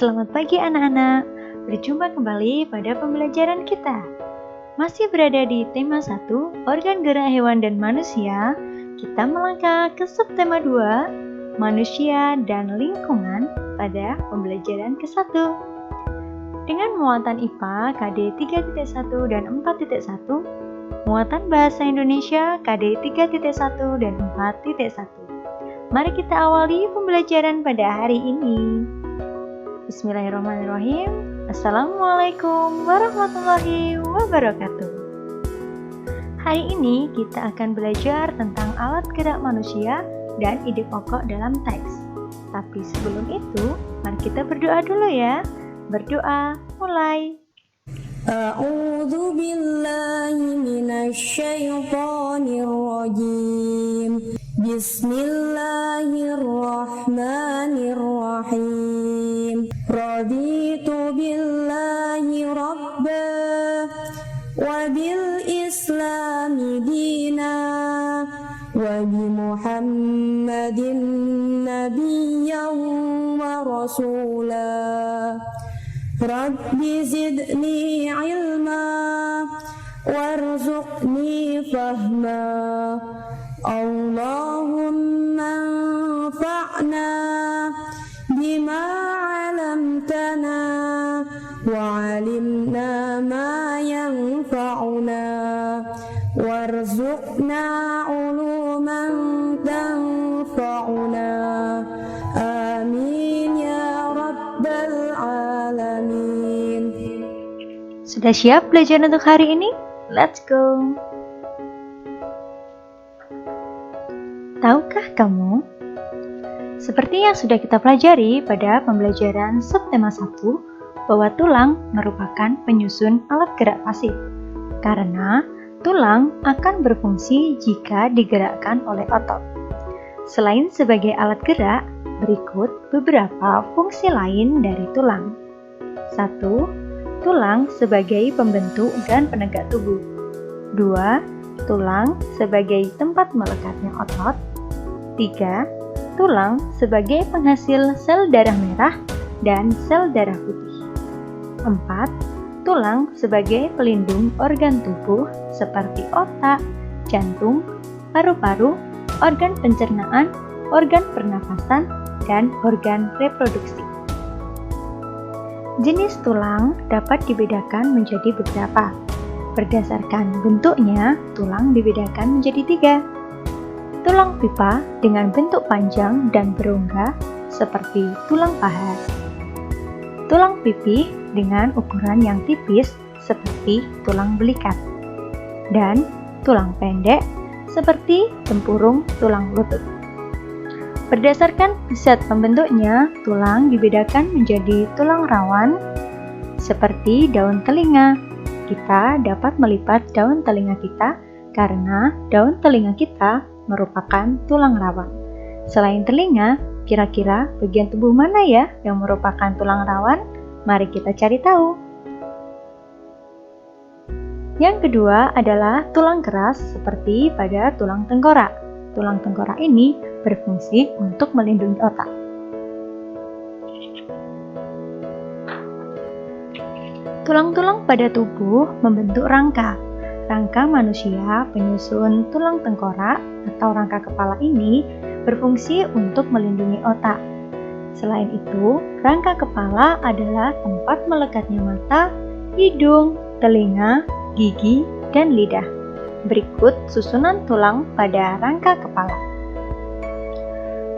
Selamat pagi anak-anak, berjumpa kembali pada pembelajaran kita. Masih berada di tema 1, organ gerak hewan dan manusia, kita melangkah ke subtema 2, manusia dan lingkungan pada pembelajaran ke-1. Dengan muatan IPA KD 3.1 dan 4.1, muatan Bahasa Indonesia KD 3.1 dan 4.1. Mari kita awali pembelajaran pada hari ini. Bismillahirrahmanirrahim. Assalamualaikum warahmatullahi wabarakatuh. Hari ini kita akan belajar tentang alat gerak manusia dan ide pokok dalam teks. Tapi sebelum itu, mari kita berdoa dulu ya. Berdoa, mulai. A'udzu billahi minasyaitonir rajim. Bismillahirrahmanirrahim. Raditu billahi rabba wa bil islami dina wa bi Muhammadin nabiyyan wa rasulah. Rabbi zidni ilma warzuqni fahma. Allahumma anfa'na bima 'allamtana wa 'allimna ma yanfa'una warzuqna 'uluman tanfa'una. Amin ya rabbal alamin. Sudah siap belajar untuk hari ini? Let's go! Tahukah kamu? Seperti yang sudah kita pelajari pada pembelajaran subtema 1, bahwa tulang merupakan penyusun alat gerak pasif. Karena tulang akan berfungsi jika digerakkan oleh otot. Selain sebagai alat gerak, berikut beberapa fungsi lain dari tulang. 1. Tulang sebagai pembentuk dan penegak tubuh. 2. Tulang sebagai tempat melekatnya otot. 3. Tulang sebagai penghasil sel darah merah dan sel darah putih. 4. Tulang sebagai pelindung organ tubuh seperti otak, jantung, paru-paru, organ pencernaan, organ pernafasan, dan organ reproduksi. Jenis tulang dapat dibedakan menjadi beberapa. Berdasarkan bentuknya, tulang dibedakan menjadi 3. Tulang pipa dengan bentuk panjang dan berongga seperti tulang paha. Tulang pipih dengan ukuran yang tipis seperti tulang belikat. Dan tulang pendek seperti tempurung tulang lutut. Berdasarkan zat pembentuknya, tulang dibedakan menjadi tulang rawan seperti daun telinga. Kita dapat melipat daun telinga kita karena daun telinga kita merupakan tulang rawan. Selain telinga, kira-kira bagian tubuh mana ya yang merupakan tulang rawan? Mari kita cari tahu. Yang kedua adalah tulang keras seperti pada tulang tengkorak. Tulang tengkorak ini berfungsi untuk melindungi otak. Tulang-tulang pada tubuh membentuk rangka. Rangka manusia penyusun tulang tengkorak atau rangka kepala ini berfungsi untuk melindungi otak. Selain itu, rangka kepala adalah tempat melekatnya mata, hidung, telinga, gigi, dan lidah. Berikut susunan tulang pada rangka kepala.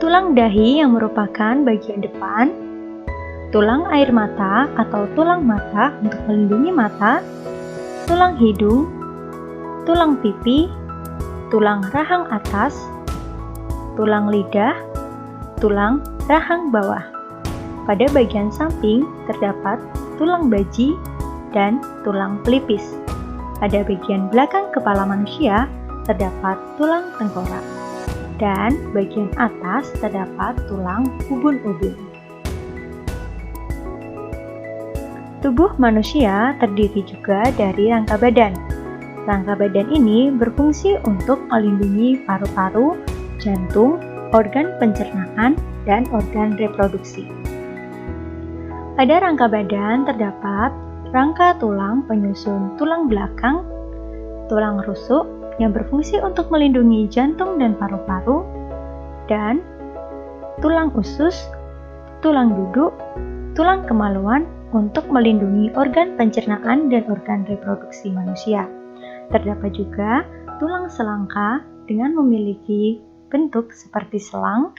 Tulang dahi yang merupakan bagian depan, tulang air mata atau tulang mata untuk melindungi mata, tulang hidung, tulang pipi, tulang rahang atas, tulang lidah, tulang rahang bawah. Pada bagian samping terdapat tulang baji dan tulang pelipis. Pada bagian belakang kepala manusia terdapat tulang tengkorak. Dan bagian atas terdapat tulang ubun-ubun. Tubuh manusia terdiri juga dari rangka badan. Rangka badan ini berfungsi untuk melindungi paru-paru, jantung, organ pencernaan, dan organ reproduksi. Pada rangka badan terdapat rangka tulang penyusun tulang belakang, tulang rusuk yang berfungsi untuk melindungi jantung dan paru-paru, dan tulang usus, tulang duduk, tulang kemaluan untuk melindungi organ pencernaan dan organ reproduksi manusia. Terdapat juga tulang selangka dengan memiliki bentuk seperti selang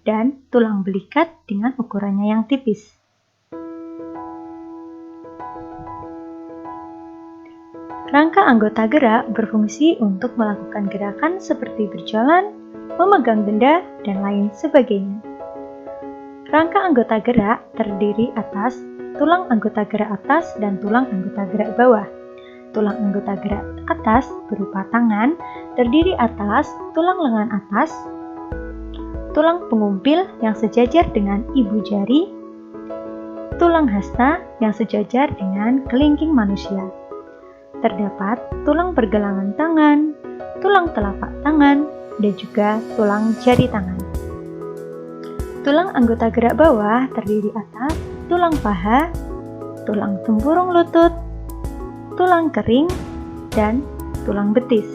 dan tulang belikat dengan ukurannya yang tipis. Rangka anggota gerak berfungsi untuk melakukan gerakan seperti berjalan, memegang benda, dan lain sebagainya. Rangka anggota gerak terdiri atas tulang anggota gerak atas dan tulang anggota gerak bawah. Tulang anggota gerak atas berupa tangan terdiri atas tulang lengan atas, tulang pengumpil yang sejajar dengan ibu jari, tulang hasta yang sejajar dengan kelingking manusia. Terdapat tulang pergelangan tangan, tulang telapak tangan, dan juga tulang jari tangan. Tulang anggota gerak bawah terdiri atas tulang paha, tulang tempurung lutut, tulang kering, dan tulang betis.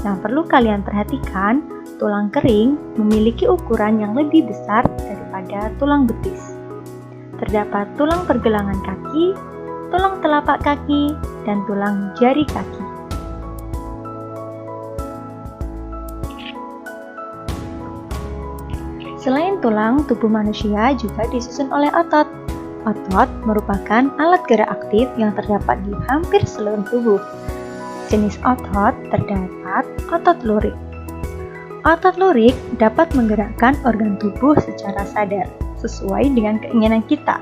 Yang perlu kalian perhatikan, tulang kering memiliki ukuran yang lebih besar daripada tulang betis. Terdapat tulang pergelangan kaki, tulang telapak kaki, dan tulang jari kaki. Selain tulang, tubuh manusia juga disusun oleh otot. Otot merupakan alat gerak aktif yang terdapat di hampir seluruh tubuh. Jenis otot terdapat otot lurik. Otot lurik dapat menggerakkan organ tubuh secara sadar, sesuai dengan keinginan kita.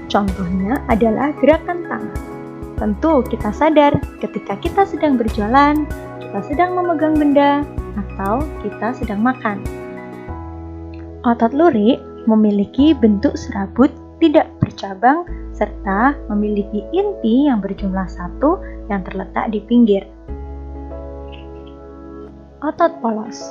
Contohnya adalah gerakan tangan. Tentu kita sadar ketika kita sedang berjalan, kita sedang memegang benda, atau kita sedang makan. Otot lurik memiliki bentuk serabut tidak bercabang serta memiliki inti yang berjumlah 1 yang terletak di pinggir. Otot polos.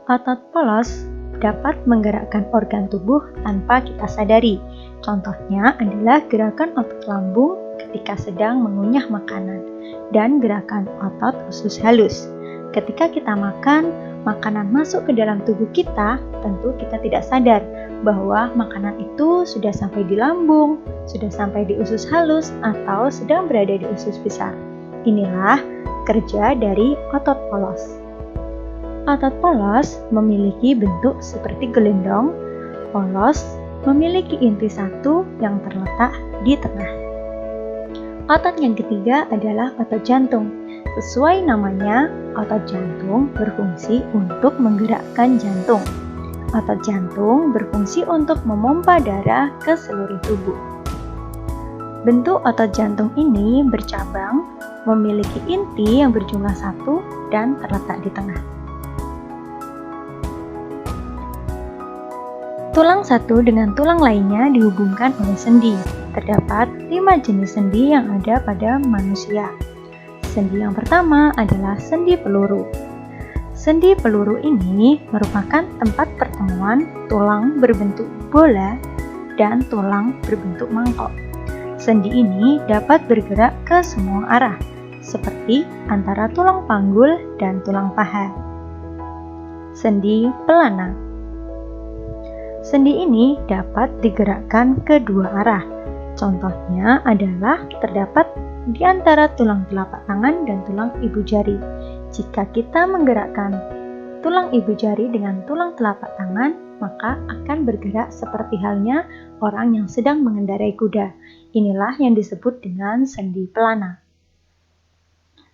Otot polos dapat menggerakkan organ tubuh tanpa kita sadari. Contohnya adalah gerakan otot lambung ketika sedang mengunyah makanan dan gerakan otot usus halus. Ketika kita makan, makanan masuk ke dalam tubuh kita, tentu kita tidak sadar bahwa makanan itu sudah sampai di lambung, sudah sampai di usus halus, atau sedang berada di usus besar. Inilah kerja dari otot polos. Otot polos memiliki bentuk seperti gelendong. Polos memiliki inti 1 yang terletak di tengah. Otot yang ketiga adalah otot jantung. Sesuai namanya, otot jantung berfungsi untuk menggerakkan jantung. Otot jantung berfungsi untuk memompa darah ke seluruh tubuh. Bentuk otot jantung ini bercabang, memiliki inti yang berjumlah 1 dan terletak di tengah. Tulang satu dengan tulang lainnya dihubungkan oleh sendi. Terdapat 5 jenis sendi yang ada pada manusia. Sendi yang pertama adalah sendi peluru. Sendi peluru ini merupakan tempat pertemuan tulang berbentuk bola dan tulang berbentuk mangkok. Sendi ini dapat bergerak ke semua arah, seperti antara tulang panggul dan tulang paha. Sendi pelana. Sendi ini dapat digerakkan ke dua arah. Contohnya adalah terdapat di antara tulang telapak tangan dan tulang ibu jari. Jika kita menggerakkan tulang ibu jari dengan tulang telapak tangan, maka akan bergerak seperti halnya orang yang sedang mengendarai kuda. Inilah yang disebut dengan sendi pelana.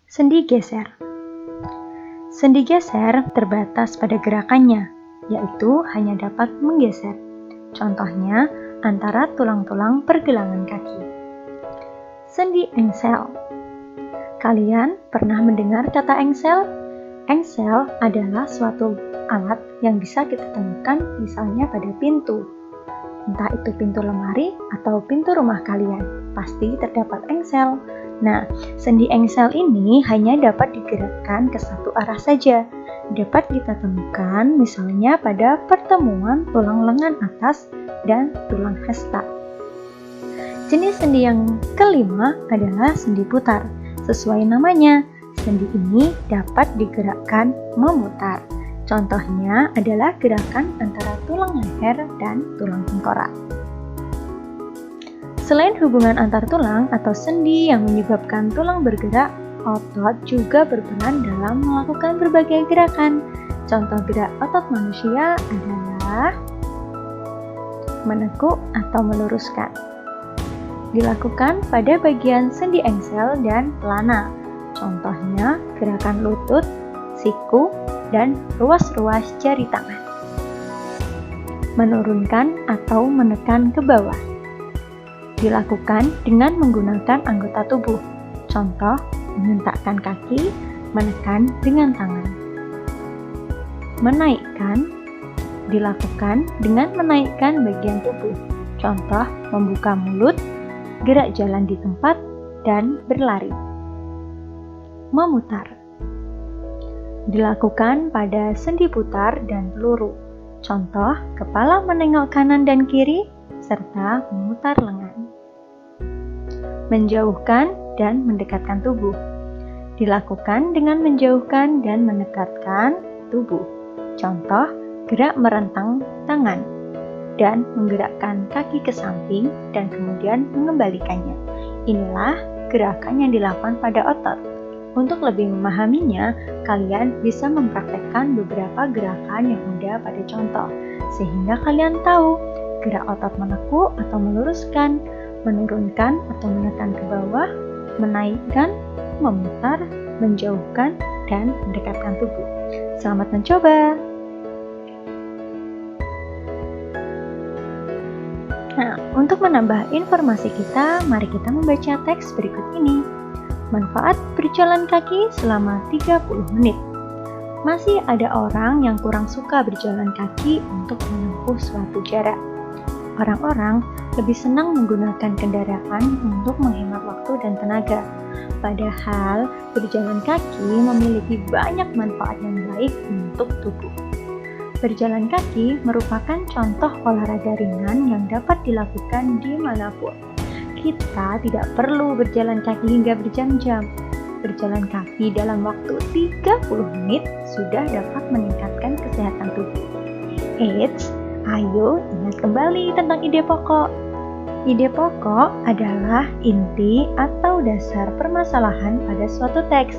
Sendi geser. Sendi geser terbatas pada gerakannya, yaitu hanya dapat menggeser. Contohnya antara tulang-tulang pergelangan kaki. Sendi engsel. Kalian pernah mendengar kata engsel? Engsel adalah suatu alat yang bisa kita temukan misalnya pada pintu. Entah itu pintu lemari atau pintu rumah kalian, pasti terdapat engsel. Nah, sendi engsel ini hanya dapat digerakkan ke satu arah saja. Dapat kita temukan misalnya pada pertemuan tulang lengan atas dan tulang hasta. Jenis sendi yang kelima adalah sendi putar. Sesuai namanya, sendi ini dapat digerakkan memutar. Contohnya adalah gerakan antara tulang leher dan tulang tengkorak. Selain hubungan antar tulang atau sendi yang menyebabkan tulang bergerak, otot juga berperan dalam melakukan berbagai gerakan. Contoh gerak otot manusia adalah menekuk atau meluruskan. Dilakukan pada bagian sendi engsel dan pelana. Contohnya gerakan lutut, siku, dan ruas-ruas jari tangan. Menurunkan atau menekan ke bawah. Dilakukan dengan menggunakan anggota tubuh. Contoh, menghentakkan kaki, menekan dengan tangan. Menaikkan dilakukan dengan menaikkan bagian tubuh. Contoh, membuka mulut, gerak jalan di tempat, dan berlari. Memutar dilakukan pada sendi putar dan peluru. Contoh, kepala menengok kanan dan kiri, serta memutar lengan. Menjauhkan dan mendekatkan tubuh dilakukan dengan menjauhkan dan mendekatkan tubuh. Contoh, gerak merentang tangan dan menggerakkan kaki ke samping dan kemudian mengembalikannya. Inilah gerakan yang dilakukan pada otot. Untuk lebih memahaminya, kalian bisa mempraktekkan beberapa gerakan yang ada pada contoh, sehingga kalian tahu gerak otot menekuk atau meluruskan, menurunkan atau menekan ke bawah, menaikkan, memutar, menjauhkan, dan mendekatkan tubuh. Selamat mencoba! Nah, untuk menambah informasi kita, mari kita membaca teks berikut ini. Manfaat berjalan kaki selama 30 menit. Masih ada orang yang kurang suka berjalan kaki untuk menempuh suatu jarak. Orang-orang lebih senang menggunakan kendaraan untuk menghemat waktu dan tenaga. Padahal, berjalan kaki memiliki banyak manfaat yang baik untuk tubuh. Berjalan kaki merupakan contoh olahraga ringan yang dapat dilakukan dimanapun. Kita tidak perlu berjalan kaki hingga berjam-jam. Berjalan kaki dalam waktu 30 menit sudah dapat meningkatkan kesehatan tubuh. Eits, ayo ingat kembali tentang ide pokok. Ide pokok adalah inti atau dasar permasalahan pada suatu teks.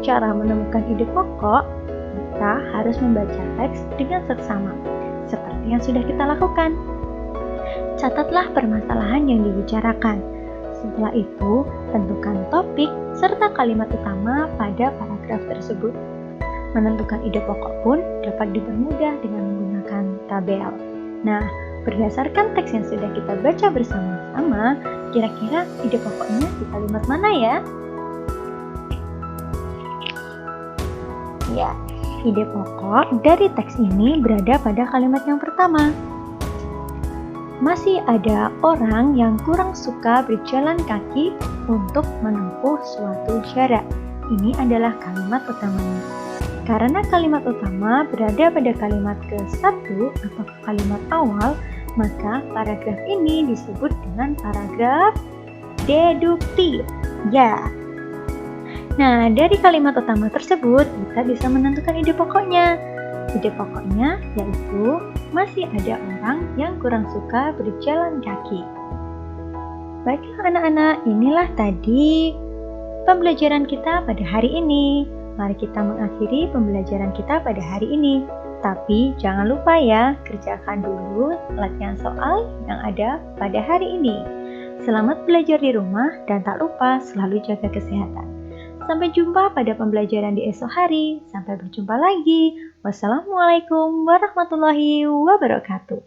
Cara menemukan ide pokok, kita harus membaca teks dengan seksama, seperti yang sudah kita lakukan. Catatlah permasalahan yang dibicarakan. Setelah itu, tentukan topik serta kalimat utama pada paragraf tersebut. Menentukan ide pokok pun dapat dipermudah dengan menggunakan tabel. Nah, berdasarkan teks yang sudah kita baca bersama-sama, kira-kira ide pokoknya di kalimat mana ya? Ya, ide pokok dari teks ini berada pada kalimat yang pertama. Masih ada orang yang kurang suka berjalan kaki untuk menempuh suatu jarak. Ini adalah kalimat utamanya. Karena kalimat utama berada pada kalimat ke-1 atau kalimat awal, maka paragraf ini disebut dengan paragraf deduktif. Ya. Nah, dari kalimat utama tersebut, kita bisa menentukan ide pokoknya. Ide pokoknya yaitu masih ada orang yang kurang suka berjalan kaki. Baiklah anak-anak, inilah tadi pembelajaran kita pada hari ini. Mari kita mengakhiri pembelajaran kita pada hari ini. Tapi jangan lupa ya, kerjakan dulu latihan soal yang ada pada hari ini. Selamat belajar di rumah dan tak lupa selalu jaga kesehatan. Sampai jumpa pada pembelajaran di esok hari. Sampai berjumpa lagi. Wassalamualaikum warahmatullahi wabarakatuh.